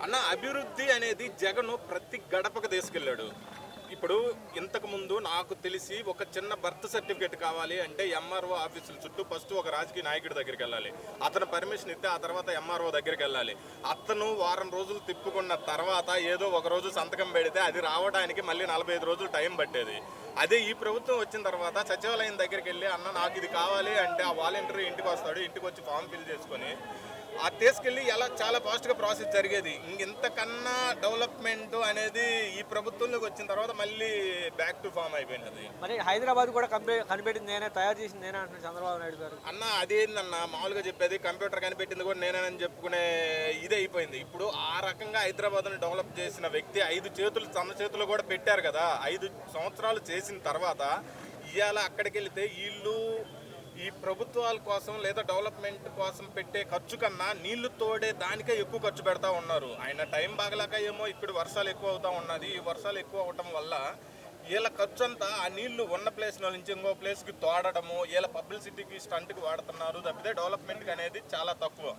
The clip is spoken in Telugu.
అన్న అభివృద్ధి అనేది జగన్ ప్రతి గడపకు తీసుకెళ్ళాడు. ఇప్పుడు ఇంతకు ముందు నాకు తెలిసి ఒక చిన్న బర్త్ సర్టిఫికేట్ కావాలి అంటే ఎంఆర్ఓ ఆఫీసుల చుట్టూ ఫస్ట్ ఒక రాజకీయ నాయకుడి దగ్గరికి వెళ్ళాలి. అతను పర్మిషన్ ఇస్తే ఆ తర్వాత ఎంఆర్ఓ దగ్గరికి వెళ్ళాలి. అతను వారం రోజులు తిప్పుకున్న తర్వాత ఏదో ఒక రోజు సంతకం పెడితే అది రావడానికి మళ్ళీ 45 రోజులు టైం పట్టేది. అదే ఈ ప్రభుత్వం వచ్చిన తర్వాత సచివాలయం దగ్గరికి వెళ్ళి అన్న నాకు ఇది కావాలి అంటే ఆ వాలంటీర్ ఇంటికి వస్తాడు. ఇంటికి వచ్చి ఫామ్ ఫిల్ చేసుకొని అది తీసుకెళ్ళి ఎలా చాలా ఫాస్ట్గా ప్రాసెస్ జరిగేది. ఇంతకన్నా డెవలప్మెంట్ అనేది ఈ ప్రభుత్వంలోకి వచ్చిన తర్వాత మళ్ళీ బ్యాక్ టు ఫామ్ అయిపోయినది. మరి హైదరాబాద్ కూడా కనిపెట్టింది నేనే, తయారు చేసింది నేనే అంటున్నారు చంద్రబాబు నాయుడు గారు. అన్న అదేందన్న మామూలుగా చెప్పేది కంప్యూటర్ కనిపెట్టింది కూడా నేనేనని చెప్పుకునే ఇది అయిపోయింది. ఇప్పుడు ఆ రకంగా హైదరాబాద్ని డెవలప్ చేసిన వ్యక్తి 5 చేతులు తన చేతులు కూడా పెట్టారు కదా. 5 సంవత్సరాలు చేసిన తర్వాత ఇవాళ అక్కడికి వెళితే వీళ్ళు ఈ ప్రభుత్వాల కోసం లేదా డెవలప్మెంట్ కోసం పెట్టే ఖర్చు కన్నా నీళ్లు తోడే దానికే ఎక్కువ ఖర్చు పెడతా ఉన్నారు. ఆయన టైం బాగలేక ఏమో ఇక్కడ వర్షాలు ఎక్కువ అవుతా ఉన్నది. ఈ వర్షాలు ఎక్కువ అవటం వల్ల వీళ్ళ ఖర్చు అంతా ఆ నీళ్లు ఉన్న ప్లేస్ నుంచి ఇంకో ప్లేస్కి తోడటము, వీళ్ళ పబ్లిసిటీకి స్టంట్కి వాడుతున్నారు తప్పితే డెవలప్మెంట్ అనేది చాలా తక్కువ.